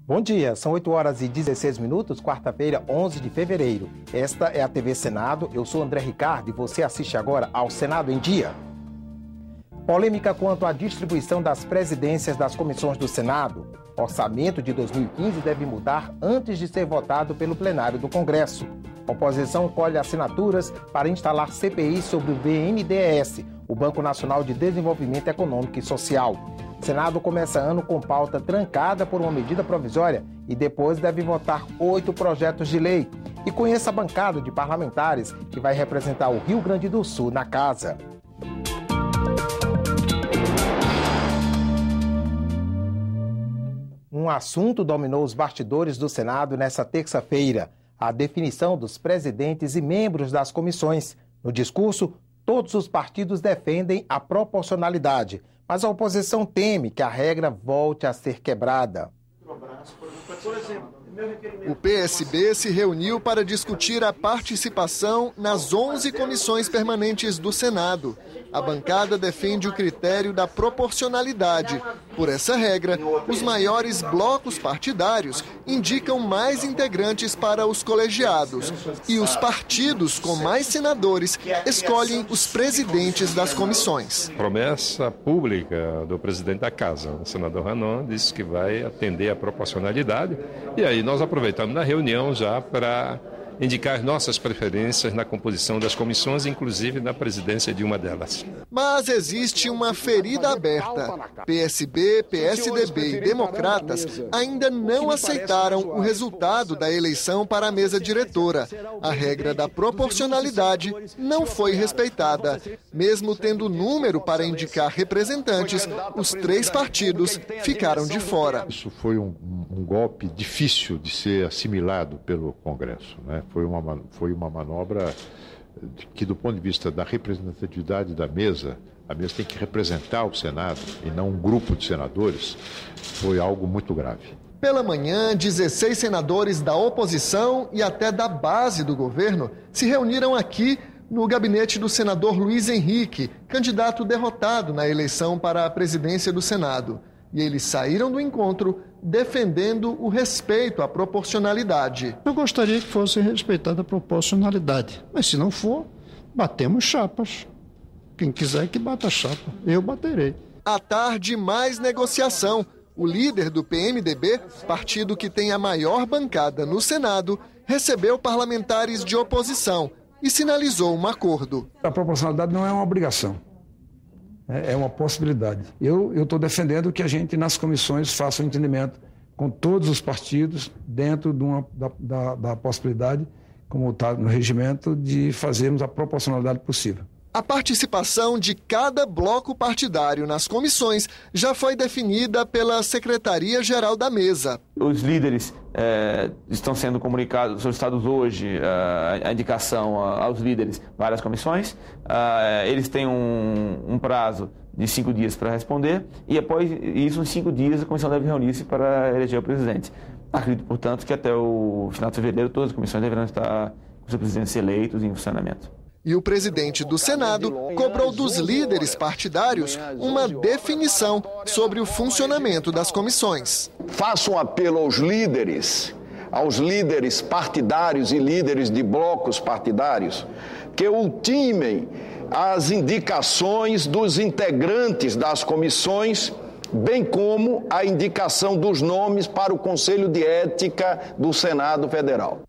Bom dia, são 8 horas e 16 minutos, quarta-feira, 11 de fevereiro. Esta é a TV Senado, eu sou André Ricardo e você assiste agora ao Senado em Dia. Polêmica quanto à distribuição das presidências das comissões do Senado. Orçamento de 2015 deve mudar antes de ser votado pelo plenário do Congresso. Oposição colhe assinaturas para instalar CPI sobre o BNDES, o Banco Nacional de Desenvolvimento Econômico e Social. Senado começa ano com pauta trancada por uma medida provisória e depois deve votar 8 projetos de lei. E conheça a bancada de parlamentares que vai representar o Rio Grande do Sul na casa. Um assunto dominou os bastidores do Senado nesta terça-feira: a definição dos presidentes e membros das comissões. No discurso, todos os partidos defendem a proporcionalidade, mas a oposição teme que a regra volte a ser quebrada. O PSB se reuniu para discutir a participação nas 11 comissões permanentes do Senado. A bancada defende o critério da proporcionalidade. Por essa regra, os maiores blocos partidários indicam mais integrantes para os colegiados. E os partidos com mais senadores escolhem os presidentes das comissões. Promessa pública do presidente da Casa, o senador Ranon, disse que vai atender à proporcionalidade. E aí nós aproveitamos na reunião já para indicar nossas preferências na composição das comissões, inclusive na presidência de uma delas. Mas existe uma ferida aberta. PSB, PSDB e Democratas ainda não aceitaram o resultado da eleição para a mesa diretora. A regra da proporcionalidade não foi respeitada. Mesmo tendo número para indicar representantes, os 3 partidos ficaram de fora. Isso foi um golpe difícil de ser assimilado pelo Congresso, né? Foi uma manobra que, do ponto de vista da representatividade da mesa, a mesa tem que representar o Senado e não um grupo de senadores, foi algo muito grave. Pela manhã, 16 senadores da oposição e até da base do governo se reuniram aqui no gabinete do senador Luiz Henrique, candidato derrotado na eleição para a presidência do Senado. E eles saíram do encontro defendendo o respeito à proporcionalidade. Eu gostaria que fosse respeitada a proporcionalidade, mas se não for, batemos chapas. Quem quiser que bata a chapa, eu baterei. À tarde, mais negociação. O líder do PMDB, partido que tem a maior bancada no Senado, recebeu parlamentares de oposição e sinalizou um acordo. A proporcionalidade não é uma obrigação. É uma possibilidade. Eu estou defendendo que a gente, nas comissões, faça um entendimento com todos os partidos, dentro da possibilidade, como está no regimento, de fazermos a proporcionalidade possível. A participação de cada bloco partidário nas comissões já foi definida pela Secretaria-Geral da Mesa. Os líderes estão sendo comunicados, solicitados hoje a indicação aos líderes várias comissões. Eles têm um prazo de 5 dias para responder e após isso, em 5 dias, a comissão deve reunir-se para eleger o presidente. Acredito, portanto, que até o final de fevereiro todas as comissões deverão estar com seus presidentes eleitos e em funcionamento. E o presidente do Senado cobrou dos líderes partidários uma definição sobre o funcionamento das comissões. Faço um apelo aos líderes partidários e líderes de blocos partidários, que ultimem as indicações dos integrantes das comissões, bem como a indicação dos nomes para o Conselho de Ética do Senado Federal.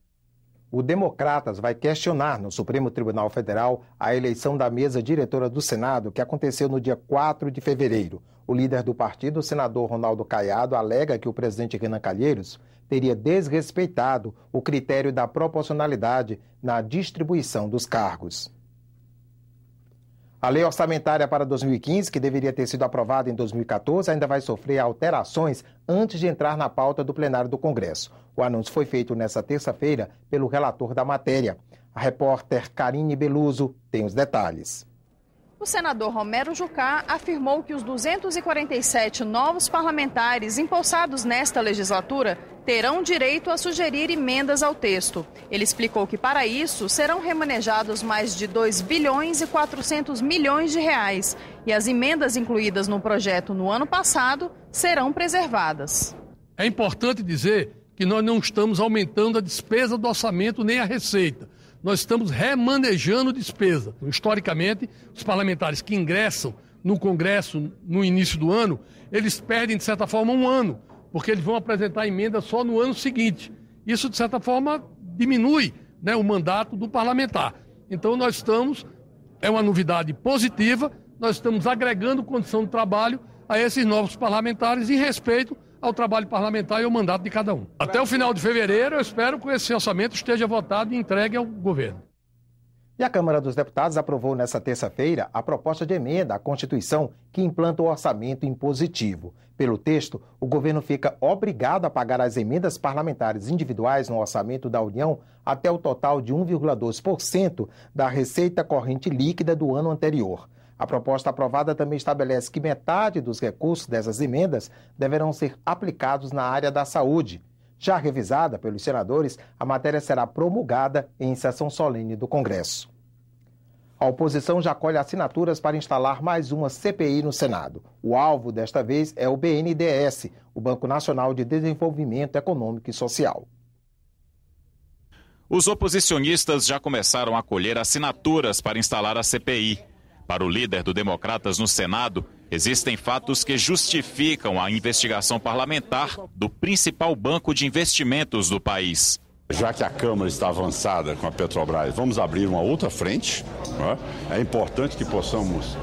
O Democratas vai questionar no Supremo Tribunal Federal a eleição da mesa diretora do Senado, que aconteceu no dia 4 de fevereiro. O líder do partido, o senador Ronaldo Caiado, alega que o presidente Renan Calheiros teria desrespeitado o critério da proporcionalidade na distribuição dos cargos. A lei orçamentária para 2015, que deveria ter sido aprovada em 2014, ainda vai sofrer alterações antes de entrar na pauta do plenário do Congresso. O anúncio foi feito nesta terça-feira pelo relator da matéria. A repórter Karine Beluso tem os detalhes. O senador Romero Jucá afirmou que os 247 novos parlamentares empossados nesta legislatura terão direito a sugerir emendas ao texto. Ele explicou que, para isso, serão remanejados mais de 2 bilhões e 400 milhões de reais e as emendas incluídas no projeto no ano passado serão preservadas. É importante dizer que nós não estamos aumentando a despesa do orçamento nem a receita. Nós estamos remanejando despesa. Historicamente, os parlamentares que ingressam no Congresso no início do ano, eles perdem, de certa forma, um ano, porque eles vão apresentar emenda só no ano seguinte. Isso, de certa forma, diminui, né, o mandato do parlamentar. Então, nós estamos, é uma novidade positiva, nós estamos agregando condição de trabalho a esses novos parlamentares em respeito ao trabalho parlamentar e ao mandato de cada um. Até o final de fevereiro, eu espero que esse orçamento esteja votado e entregue ao governo. E a Câmara dos Deputados aprovou nesta terça-feira a proposta de emenda à Constituição que implanta o orçamento impositivo. Pelo texto, o governo fica obrigado a pagar as emendas parlamentares individuais no orçamento da União até o total de 1,2% da receita corrente líquida do ano anterior. A proposta aprovada também estabelece que metade dos recursos dessas emendas deverão ser aplicados na área da saúde. Já revisada pelos senadores, a matéria será promulgada em sessão solene do Congresso. A oposição já colhe assinaturas para instalar mais uma CPI no Senado. O alvo desta vez é o BNDES, o Banco Nacional de Desenvolvimento Econômico e Social. Os oposicionistas já começaram a colher assinaturas para instalar a CPI. Para o líder do Democratas no Senado, existem fatos que justificam a investigação parlamentar do principal banco de investimentos do país. Já que a Câmara está avançada com a Petrobras, vamos abrir uma outra frente. Né? É importante que possamos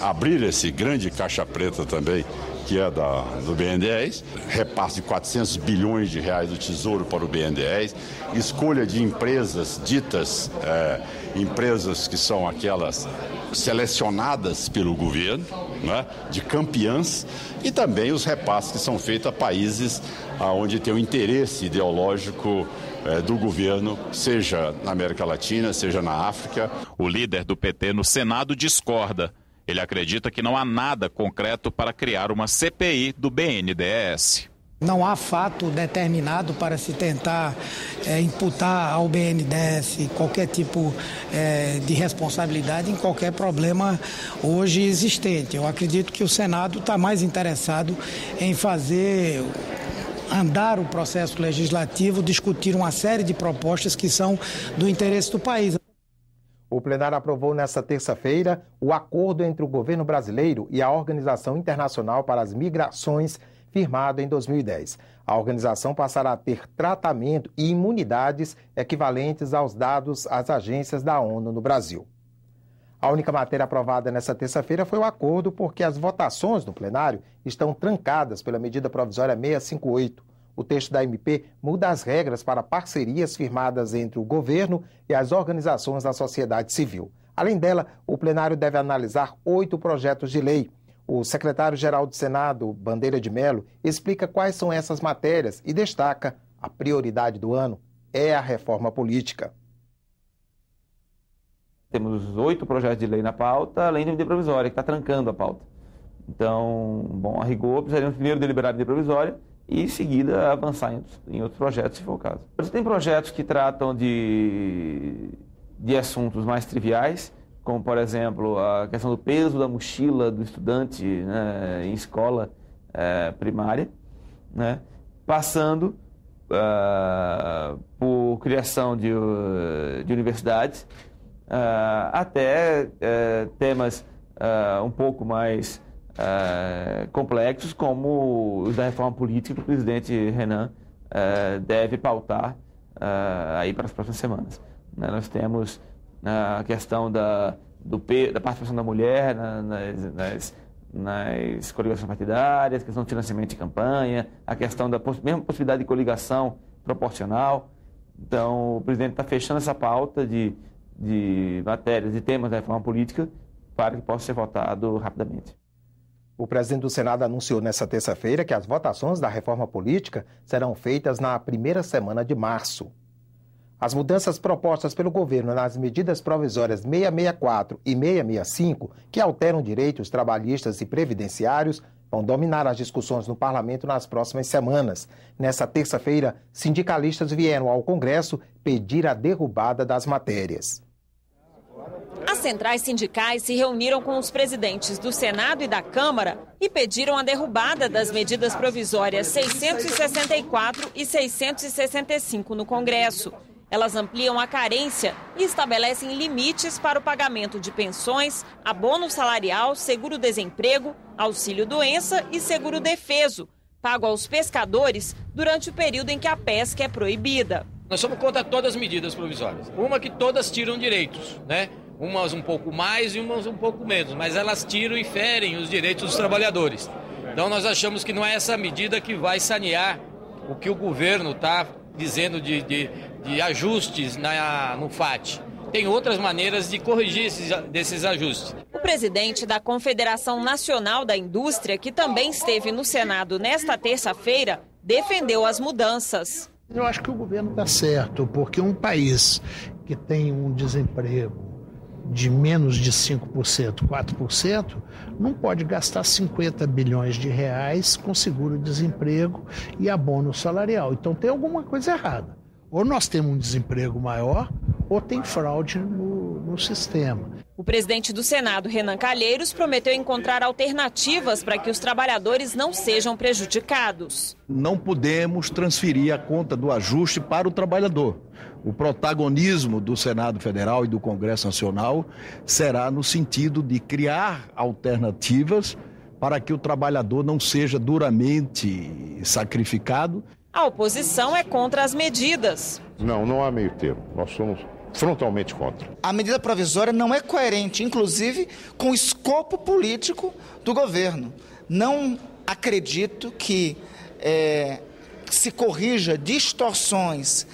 abrir esse grande caixa preta também, que é do BNDES, repasse de 400 bilhões de reais do Tesouro para o BNDES, escolha de empresas ditas, empresas que são aquelas selecionadas pelo governo, né, de campeãs, e também os repasses que são feitos a países onde tem o interesse ideológico do governo, seja na América Latina, seja na África. O líder do PT no Senado discorda. Ele acredita que não há nada concreto para criar uma CPI do BNDES. Não há fato determinado para se tentar imputar ao BNDES qualquer tipo de responsabilidade em qualquer problema hoje existente. Eu acredito que o Senado está mais interessado em fazer andar o processo legislativo, discutir uma série de propostas que são do interesse do país. O plenário aprovou nesta terça-feira o acordo entre o governo brasileiro e a Organização Internacional para as Migrações, firmado em 2010. A organização passará a ter tratamento e imunidades equivalentes aos dados às agências da ONU no Brasil. A única matéria aprovada nesta terça-feira foi o acordo porque as votações no plenário estão trancadas pela medida provisória 658. O texto da MP muda as regras para parcerias firmadas entre o governo e as organizações da sociedade civil. Além dela, o plenário deve analisar 8 projetos de lei. O secretário-geral do Senado, Bandeira de Mello, explica quais são essas matérias e destaca a prioridade do ano é a reforma política. Temos 8 projetos de lei na pauta, além da medida provisória, que está trancando a pauta. Então, bom, a rigor, precisaríamos primeiro deliberar a medida provisória e, em seguida, avançar em outros projetos, se for o caso. Tem projetos que tratam de assuntos mais triviais, como, por exemplo, a questão do peso da mochila do estudante, né, em escola primária, né, passando por criação de universidades, até temas um pouco mais complexos, como os da reforma política que o presidente Renan deve pautar aí para as próximas semanas. Nós temos a questão da participação da mulher nas coligações partidárias, a questão do financiamento de campanha, a questão da mesma possibilidade de coligação proporcional. Então, o presidente está fechando essa pauta de matérias e temas da reforma política para que possa ser votado rapidamente. O presidente do Senado anunciou nesta terça-feira que as votações da reforma política serão feitas na primeira semana de março. As mudanças propostas pelo governo nas medidas provisórias 664 e 665, que alteram direitos trabalhistas e previdenciários, vão dominar as discussões no parlamento nas próximas semanas. Nessa terça-feira, sindicalistas vieram ao Congresso pedir a derrubada das matérias. A centrais sindicais se reuniram com os presidentes do Senado e da Câmara e pediram a derrubada das medidas provisórias 664 e 665 no Congresso. Elas ampliam a carência e estabelecem limites para o pagamento de pensões, abono salarial, seguro-desemprego, auxílio-doença e seguro-defeso, pago aos pescadores durante o período em que a pesca é proibida. Nós somos contra todas as medidas provisórias. Uma que todas tiram direitos, né? Umas um pouco mais e umas um pouco menos, mas elas tiram e ferem os direitos dos trabalhadores. Então nós achamos que não é essa medida que vai sanear o que o governo está dizendo de ajustes no FAT. Tem outras maneiras de corrigir desses ajustes. O presidente da Confederação Nacional da Indústria, que também esteve no Senado nesta terça-feira, defendeu as mudanças. Eu acho que o governo está certo, porque um país que tem um desemprego de menos de 5%, 4%, não pode gastar 50 bilhões de reais com seguro-desemprego e abono salarial. Então tem alguma coisa errada. Ou nós temos um desemprego maior, ou tem fraude no sistema. O presidente do Senado, Renan Calheiros, prometeu encontrar alternativas para que os trabalhadores não sejam prejudicados. Não podemos transferir a conta do ajuste para o trabalhador. O protagonismo do Senado Federal e do Congresso Nacional será no sentido de criar alternativas para que o trabalhador não seja duramente sacrificado. A oposição é contra as medidas. Não há meio termo. Nós somos frontalmente contra. A medida provisória não é coerente, inclusive, com o escopo político do governo. Não acredito que se corrija distorções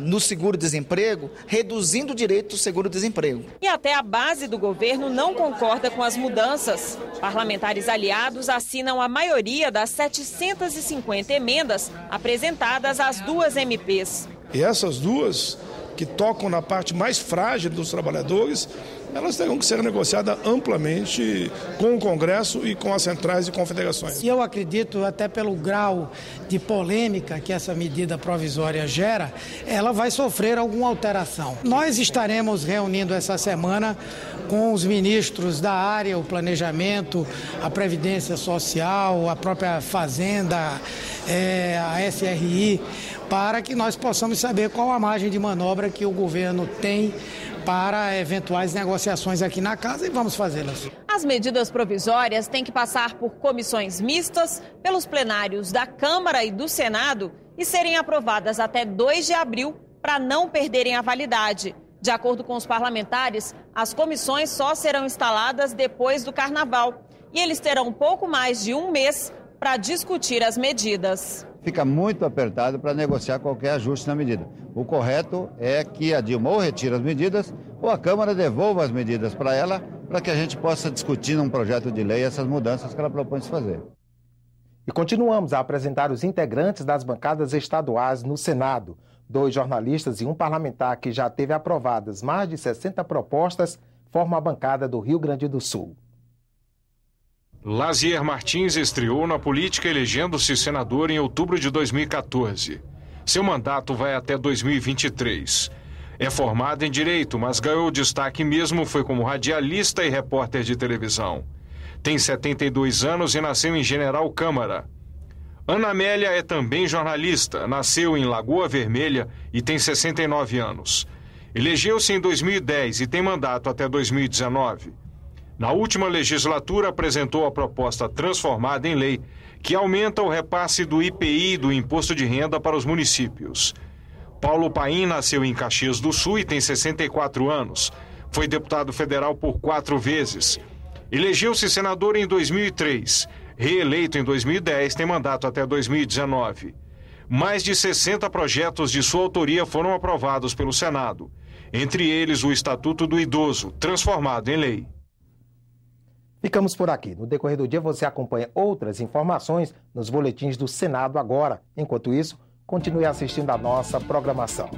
no seguro-desemprego, reduzindo o direito do seguro-desemprego. E até a base do governo não concorda com as mudanças. Parlamentares aliados assinam a maioria das 750 emendas apresentadas às duas MPs. E essas duas, que tocam na parte mais frágil dos trabalhadores, elas terão que ser negociadas amplamente com o Congresso e com as centrais e confederações. E eu acredito, até pelo grau de polêmica que essa medida provisória gera, ela vai sofrer alguma alteração. Nós estaremos reunindo essa semana com os ministros da área, o planejamento, a Previdência Social, a própria Fazenda, a SRI, para que nós possamos saber qual a margem de manobra que o governo tem para eventuais negociações aqui na casa, e vamos fazê-las. As medidas provisórias têm que passar por comissões mistas, pelos plenários da Câmara e do Senado e serem aprovadas até 2 de abril para não perderem a validade. De acordo com os parlamentares, as comissões só serão instaladas depois do Carnaval e eles terão um pouco mais de um mês para discutir as medidas. Fica muito apertado para negociar qualquer ajuste na medida. O correto é que a Dilma ou retire as medidas ou a Câmara devolva as medidas para ela, para que a gente possa discutir num projeto de lei essas mudanças que ela propõe se fazer. E continuamos a apresentar os integrantes das bancadas estaduais no Senado. 2 jornalistas e um parlamentar que já teve aprovadas mais de 60 propostas formam a bancada do Rio Grande do Sul. Lazier Martins estreou na política elegendo-se senador em outubro de 2014. Seu mandato vai até 2023. É formado em Direito, mas ganhou destaque mesmo foi como radialista e repórter de televisão. Tem 72 anos e nasceu em General Câmara. Ana Amélia é também jornalista, nasceu em Lagoa Vermelha e tem 69 anos. Elegeu-se em 2010 e tem mandato até 2019. Na última legislatura, apresentou a proposta transformada em lei, que aumenta o repasse do IPI do Imposto de Renda para os municípios. Paulo Paim nasceu em Caxias do Sul e tem 64 anos. Foi deputado federal por 4 vezes. Elegeu-se senador em 2003. Reeleito em 2010, tem mandato até 2019. Mais de 60 projetos de sua autoria foram aprovados pelo Senado. Entre eles, o Estatuto do Idoso, transformado em lei. Ficamos por aqui. No decorrer do dia você acompanha outras informações nos boletins do Senado agora. Enquanto isso, continue assistindo a nossa programação.